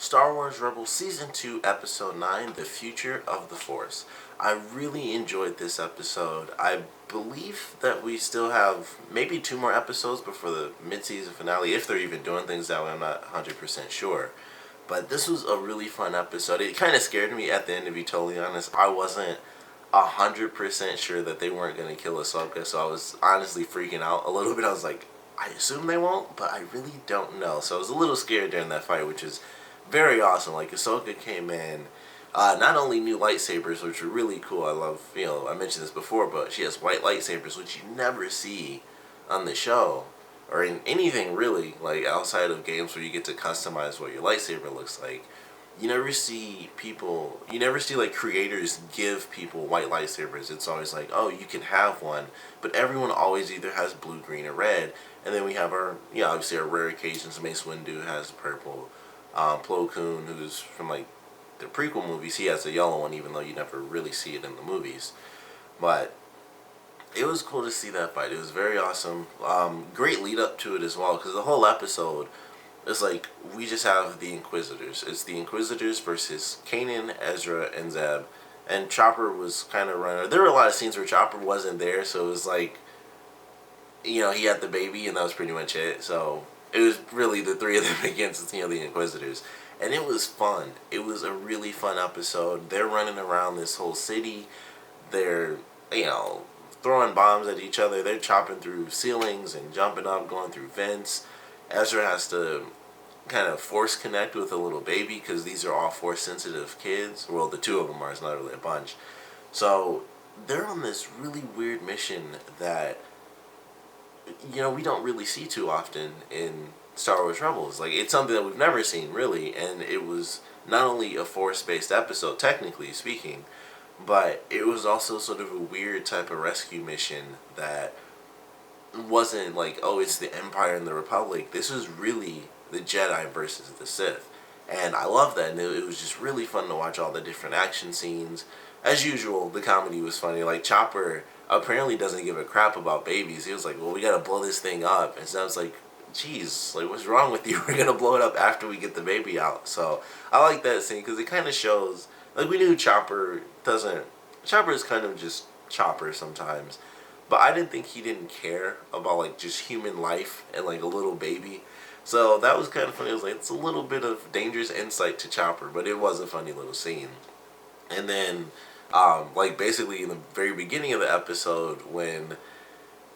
Star Wars Rebels Season 2, Episode 9, The Future of the Force. I really enjoyed this episode. I believe that we still have maybe 2 more episodes before the mid-season finale, if they're even doing things that way. I'm not 100% sure. But this was a really fun episode. It kind of scared me at the end, to be totally honest. I wasn't 100% sure that they weren't going to kill Ahsoka, so I was honestly freaking out a little bit. I was like, I assume they won't, but I really don't know. So I was a little scared during that fight, which is very awesome. Like, Ahsoka came in, not only new lightsabers, which are really cool. I love, I mentioned this before, but she has white lightsabers, which you never see on the show, or in anything really, like outside of games where you get to customize what your lightsaber looks like. You never see like creators give people white lightsabers. It's always like, oh, you can have one, but everyone always either has blue, green, or red. And then we have our, obviously our rare occasions. Mace Windu has purple. Plo Koon, who's from like the prequel movies, he has a yellow one, even though you never really see it in the movies. But it was cool to see that fight. It was very awesome. Great lead up to it as well, because the whole episode is like, we just have the Inquisitors. It's the Inquisitors versus Kanan, Ezra, and Zeb. And Chopper was kind of running. There were a lot of scenes where Chopper wasn't there, so it was like, he had the baby, and that was pretty much it. So it was really the three of them against, the Inquisitors. And it was fun. It was a really fun episode. They're running around this whole city. They're, throwing bombs at each other. They're chopping through ceilings and jumping up, going through vents. Ezra has to kind of force connect with a little baby, because these are all force sensitive kids. Well, the 2 of them are. It's not really a bunch. So they're on this really weird mission that we don't really see too often in Star Wars Rebels. Like, it's something that we've never seen, really, and it was not only a Force-based episode, technically speaking, but it was also sort of a weird type of rescue mission that wasn't like, oh, it's the Empire and the Republic. This was really the Jedi versus the Sith. And I love that, and it was just really fun to watch all the different action scenes. As usual, the comedy was funny. Like, Chopper apparently doesn't give a crap about babies. He was like, well, we gotta blow this thing up. And so I was like, geez, like, what's wrong with you? We're gonna blow it up after we get the baby out. So I like that scene, because it kind of shows, like, we knew Chopper is kind of just Chopper sometimes. But I didn't think he didn't care about, like, just human life and, like, a little baby. So that was kind of funny. It was like, it's a little bit of dangerous insight to Chopper, but it was a funny little scene. And then, like, basically in the very beginning of the episode, when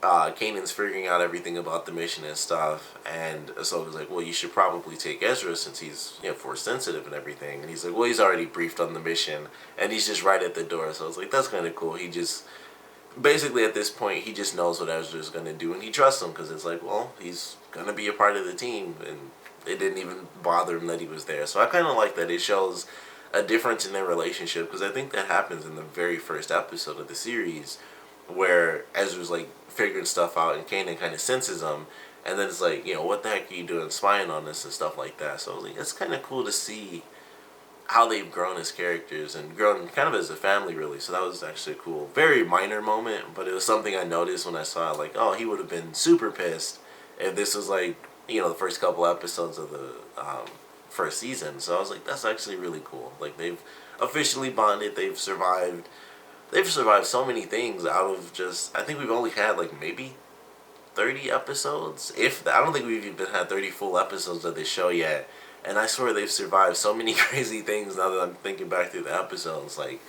Kanan's figuring out everything about the mission and stuff, and Ahsoka's like, well, you should probably take Ezra, since he's, force sensitive and everything. And he's like, well, he's already briefed on the mission, and he's just right at the door. So I was like, that's kind of cool. He just, basically at this point, he just knows what Ezra's going to do, and he trusts him, because it's like, well, he's going to be a part of the team, and it didn't even bother him that he was there. So I kind of like that. It shows a difference in their relationship, because I think that happens in the very first episode of the series, where Ezra's like figuring stuff out, and Kanan kind of senses him, and then it's like, what the heck are you doing spying on us and stuff like that. So I was like, it's kind of cool to see how they've grown as characters and grown kind of as a family, really. So that was actually a cool, very minor moment, but it was something I noticed when I saw it. Like, oh, he would have been super pissed if this was like, the first couple episodes of the first season. So I was like, that's actually really cool. Like, they've officially bonded. They've survived so many things out of just, I think we've only had like maybe 30 episodes. I don't think we've even had 30 full episodes of this show yet. And I swear they've survived so many crazy things now that I'm thinking back through the episodes. Like,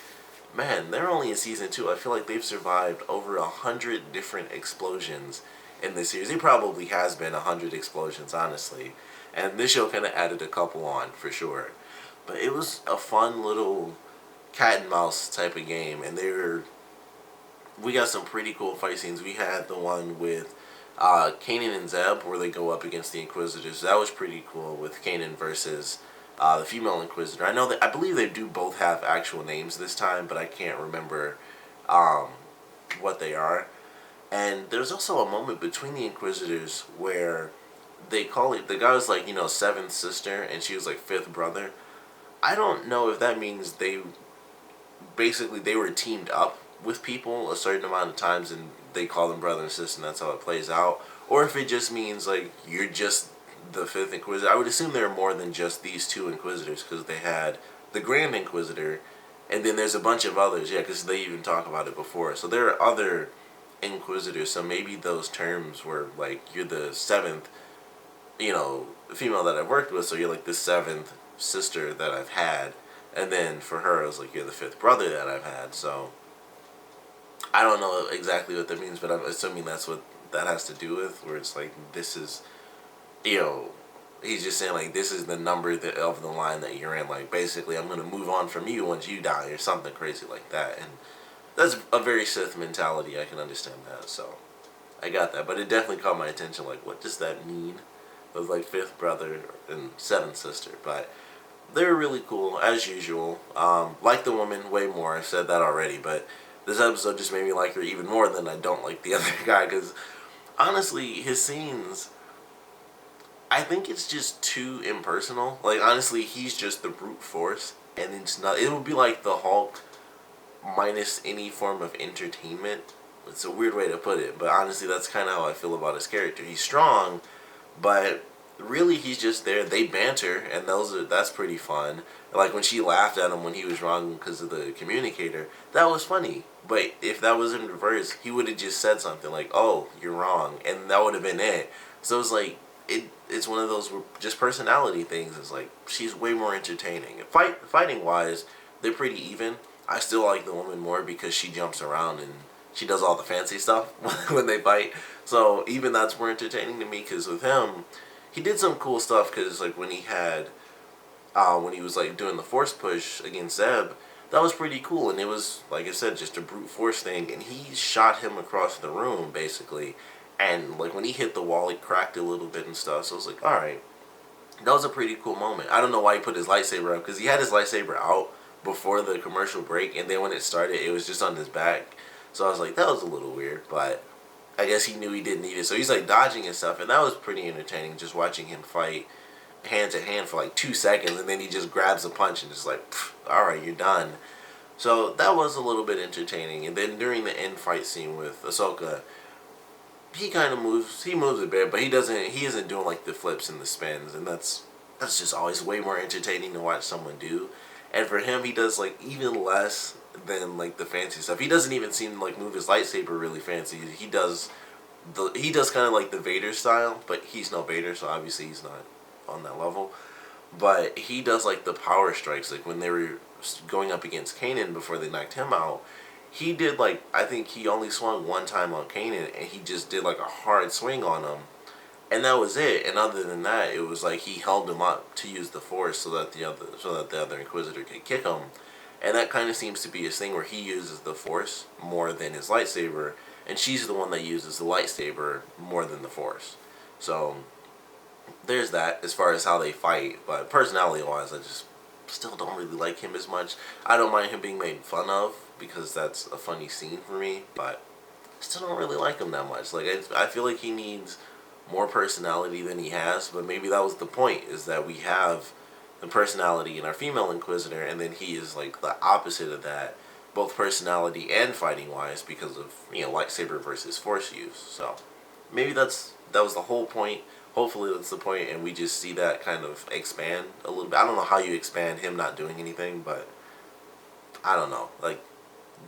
man, they're only in season 2. I feel like they've survived over 100 different explosions in this series. It probably has been 100 explosions, honestly. And this show kind of added a couple on, for sure. But it was a fun little cat and mouse type of game. And we got some pretty cool fight scenes. We had the one with Kanan and Zeb, where they go up against the Inquisitors. That was pretty cool, with Kanan versus the female Inquisitor. I believe they do both have actual names this time, but I can't remember what they are. And there's also a moment between the Inquisitors where they call it, the guy was like, 7th sister, and she was like 5th brother. I don't know if that means they were teamed up with people a certain amount of times, and they call them brother and sister, and that's how it plays out. Or if it just means, like, you're just the fifth Inquisitor. I would assume there are more than just these two Inquisitors, because they had the Grand Inquisitor, and then there's a bunch of others. Yeah, because they even talk about it before. So there are other Inquisitors. So maybe those terms were like, you're the seventh, female that I've worked with. So you're like the seventh sister that I've had, and then for her, it was like, you're the fifth brother that I've had. So I don't know exactly what that means, but I'm assuming that's what that has to do with. Where it's like, this is, you know, he's just saying like, this is the number that of the line that you're in. Like, basically, I'm gonna move on from you once you die, or something crazy like that. And that's a very Sith mentality. I can understand that. So I got that, but it definitely caught my attention. Like, what does that mean? With like fifth brother and seventh sister, but they were really cool as usual. Like the woman way more. I've said that already, but this episode just made me like her even more than I don't like the other guy. Because honestly, his scenes, I think it's just too impersonal. Like, honestly, he's just the brute force, and it's not. It would be like the Hulk minus any form of entertainment. It's a weird way to put it, but honestly, that's kind of how I feel about his character. He's strong, but really he's just there. They banter, and that's pretty fun. Like when she laughed at him when he was wrong because of the communicator, that was funny. But if that was in reverse, he would have just said something like, "Oh, you're wrong," and that would have been it. So it's like it's one of those just personality things. It's like, she's way more entertaining. Fighting wise, they're pretty even. I still like the woman more because she jumps around and she does all the fancy stuff when they fight. So even that's more entertaining to me, because with him, he did some cool stuff. Because like when when he was like doing the force push against Zeb, that was pretty cool. And it was, like I said, just a brute force thing. And he shot him across the room basically. And like when he hit the wall, he cracked a little bit and stuff. So I was like, all right, that was a pretty cool moment. I don't know why he put his lightsaber up, because he had his lightsaber out before the commercial break, and then when it started, it was just on his back. So I was like, that was a little weird, but I guess he knew he didn't need it. So he's like dodging and stuff, and that was pretty entertaining, just watching him fight hand to hand for like 2 seconds, and then he just grabs a punch and just like, alright, you're done. So that was a little bit entertaining. And then during the end fight scene with Ahsoka, he kind of moves a bit, but he isn't doing like the flips and the spins, and that's just always way more entertaining to watch someone do. And for him, he does like even less than like the fancy stuff. He doesn't even seem to like move his lightsaber really fancy. He does kind of like the Vader style, but he's no Vader, so obviously he's not on that level. But he does like the power strikes, like when they were going up against Kanan before they knocked him out. He did like, I think he only swung one time on Kanan, and he just did like a hard swing on him, and that was it. And other than that, it was like he held him up to use the Force so that the other Inquisitor could kick him. And that kind of seems to be his thing, where he uses the Force more than his lightsaber, and she's the one that uses the lightsaber more than the Force. So there's that as far as how they fight. But personality wise, I just still don't really like him as much. I don't mind him being made fun of, because that's a funny scene for me, but I still don't really like him that much. Like, I feel like he needs more personality than he has, but maybe that was the point, is that we have the personality in our female Inquisitor, and then he is like the opposite of that, both personality and fighting wise, because of, lightsaber versus Force use. So maybe that was the whole point. Hopefully that's the point, and we just see that kind of expand a little bit. I don't know how you expand him not doing anything, but I don't know. Like,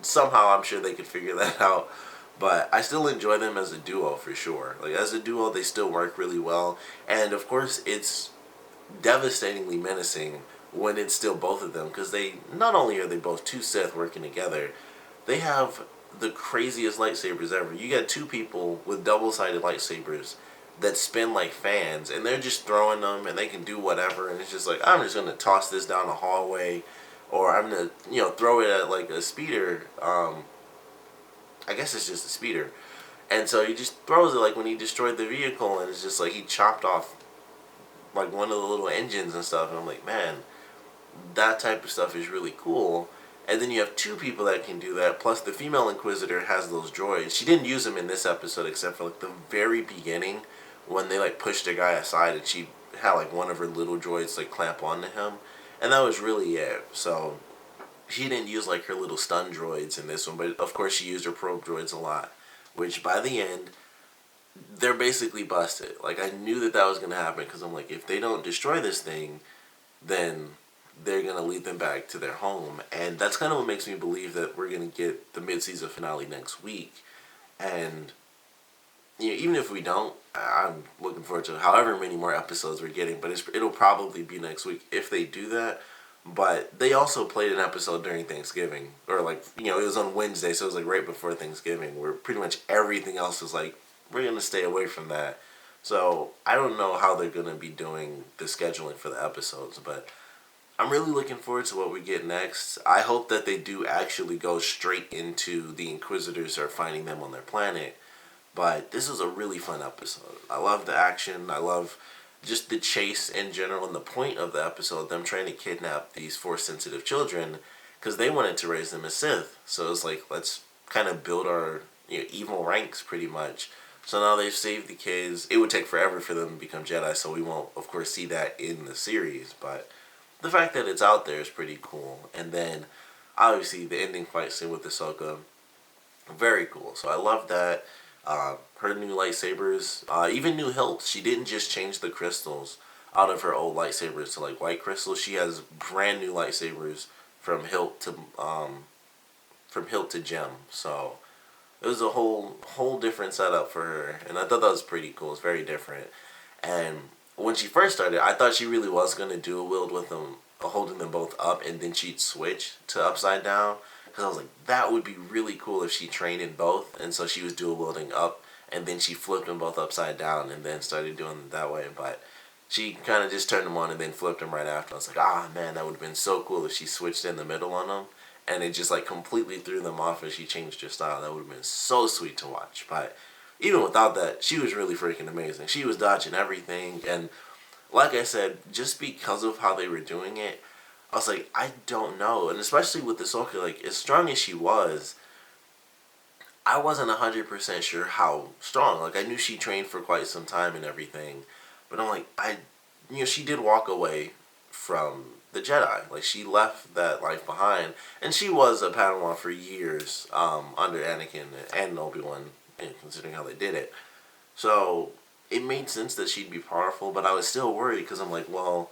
somehow I'm sure they could figure that out. But I still enjoy them as a duo for sure. Like, as a duo, they still work really well. And of course, it's devastatingly menacing when it's still both of them, because they not only are they both two Sith working together, they have the craziest lightsabers ever. You got two people with double-sided lightsabers that spin like fans, and they're just throwing them, and they can do whatever. And it's just like, I'm just gonna toss this down the hallway, or I'm gonna throw it at like a speeder. I guess it's just a speeder. And so he just throws it, like when he destroyed the vehicle, and it's just like he chopped off like one of the little engines and stuff. And I'm like, man, that type of stuff is really cool. And then you have two people that can do that, plus the female Inquisitor has those droids. She didn't use them in this episode, except for like the very beginning, when they like pushed a guy aside, and she had like one of her little droids like clamp onto him. And that was really it. So she didn't use like her little stun droids in this one, but of course she used her probe droids a lot, which by the end, they're basically busted. Like, I knew that was going to happen because I'm like, if they don't destroy this thing, then they're going to lead them back to their home. And that's kind of what makes me believe that we're going to get the mid-season finale next week. And even if we don't, I'm looking forward to however many more episodes we're getting. But it'll probably be next week if they do that. But they also played an episode during Thanksgiving. Or, like, it was on Wednesday, so it was, like, right before Thanksgiving, where pretty much everything else is, like, we're going to stay away from that. So, I don't know how they're going to be doing the scheduling for the episodes, but I'm really looking forward to what we get next. I hope that they do actually go straight into the Inquisitors or finding them on their planet. But this was a really fun episode. I love the action. I love just the chase in general, and the point of the episode, them trying to kidnap these Force-sensitive children because they wanted to raise them as Sith. So it's like, let's kind of build our evil ranks pretty much. So now they've saved the kids. It would take forever for them to become Jedi, so we won't, of course, see that in the series. But the fact that it's out there is pretty cool. And then, obviously, the ending fight scene with Ahsoka, very cool. So I love that. Her new lightsabers, even new hilts. She didn't just change the crystals out of her old lightsabers to like white crystals. She has brand new lightsabers from hilt to gem. So it was a whole different setup for her, and I thought that was pretty cool. It's very different. And when she first started, I thought she really was gonna do a wield with them, holding them both up, and then she'd switch to upside down. Because I was like, that would be really cool if she trained in both, and so she was dual wielding up, and then she flipped them both upside down, and then started doing it that way. But she kind of just turned them on and then flipped them right after. I was like, man, that would have been so cool if she switched in the middle on them, and it just like completely threw them off as she changed her style. That would have been so sweet to watch. But even without that, she was really freaking amazing. She was dodging everything, and like I said, just because of how they were doing it, I was like, I don't know. And especially with Ahsoka, like, as strong as she was, I wasn't 100% sure how strong. Like, I knew she trained for quite some time and everything. But I'm like, she did walk away from the Jedi. Like, she left that life behind. And she was a Padawan for years under Anakin and Obi-Wan, considering how they did it. So, it made sense that she'd be powerful, but I was still worried because I'm like, well,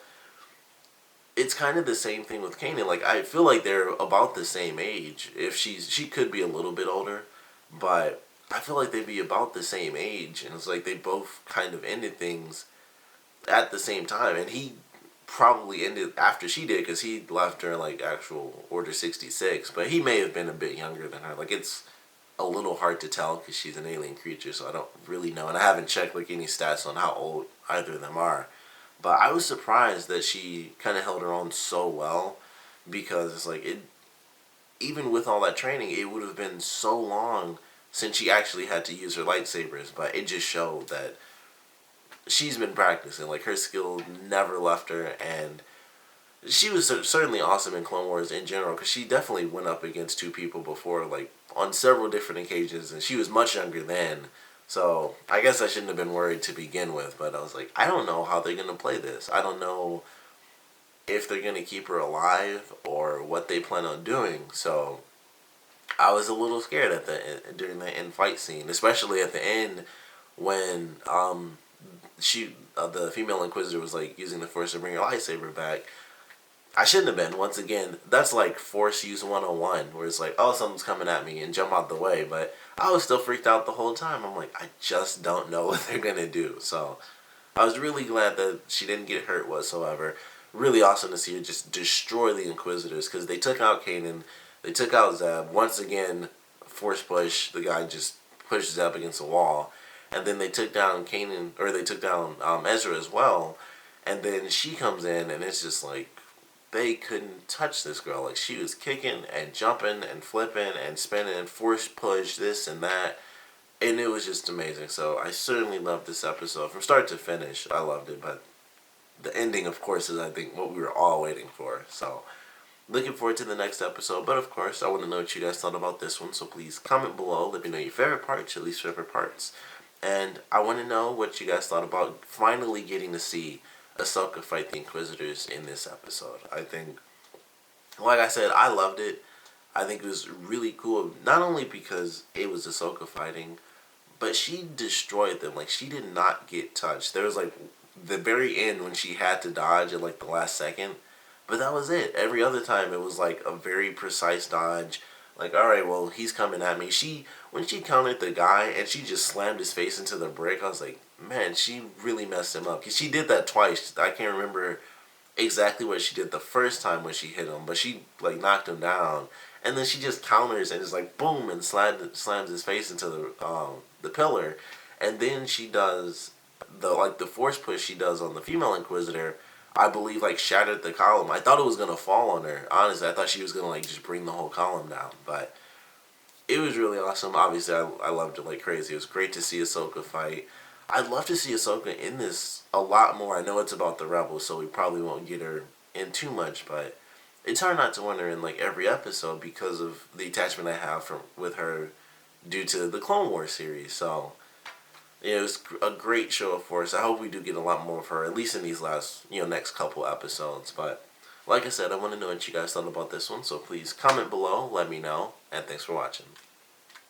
it's kind of the same thing with Kanan. Like, I feel like they're about the same age. If she could be a little bit older, but I feel like they'd be about the same age. And it's like they both kind of ended things at the same time. And he probably ended after she did because he left during, like, actual Order 66. But he may have been a bit younger than her. Like, it's a little hard to tell because she's an alien creature, so I don't really know. And I haven't checked, like, any stats on how old either of them are. But I was surprised that she kind of held her own so well, because it's like, even with all that training, it would have been so long since she actually had to use her lightsabers. But it just showed that she's been practicing. Like, her skill never left her, and she was certainly awesome in Clone Wars in general, because she definitely went up against two people before, like, on several different occasions, and she was much younger then. So, I guess I shouldn't have been worried to begin with, but I was like, I don't know how they're going to play this. I don't know if they're going to keep her alive or what they plan on doing. So, I was a little scared during the end fight scene, especially at the end when the female Inquisitor was like using the Force to bring her lightsaber back. I shouldn't have been. Once again, that's like Force Use 101, where it's like, oh, something's coming at me, and jump out the way. But I was still freaked out the whole time. I'm like, I just don't know what they're going to do. So I was really glad that she didn't get hurt whatsoever. Really awesome to see her just destroy the Inquisitors, because they took out Kanan, they took out Zeb. Once again, Force push, the guy just pushed Zeb against the wall. And then they took down Ezra as well. And then she comes in, and it's just like, they couldn't touch this girl. Like, she was kicking and jumping and flipping and spinning and force push this and that, and it was just amazing. So I certainly loved this episode from start to finish. I loved it, but the ending, of course, is, I think, what we were all waiting for. So looking forward to the next episode. But of course, I want to know what you guys thought about this one, so please comment below. Let me know your favorite parts, your least favorite parts, and I want to know what you guys thought about finally getting to see Ahsoka fight the Inquisitors in this episode. I think, like I said, I loved it. I think it was really cool, not only because it was Ahsoka fighting, but she destroyed them. Like, she did not get touched. There was like the very end when she had to dodge at like the last second, but that was it. Every other time it was like a very precise dodge. Like, all right, well, he's coming at me. When she countered the guy and she just slammed his face into the brick, I was like, man, she really messed him up. Cause she did that twice. I can't remember exactly what she did the first time when she hit him, but she like knocked him down, and then she just counters and is like boom and slams his face into the pillar, and then she does the force push she does on the female inquisitor. I believe like shattered the column. I thought it was gonna fall on her. Honestly, I thought she was gonna like just bring the whole column down, but it was really awesome. Obviously, I loved it like crazy. It was great to see Ahsoka fight. I'd love to see Ahsoka in this a lot more. I know it's about the rebels, so we probably won't get her in too much, but it's hard not to want her in like every episode because of the attachment I have with her due to the Clone Wars series. So it was a great show for us. I hope we do get a lot more of her, at least in these last next couple episodes. But like I said, I want to know what you guys thought about this one, so please comment below, let me know, and thanks for watching.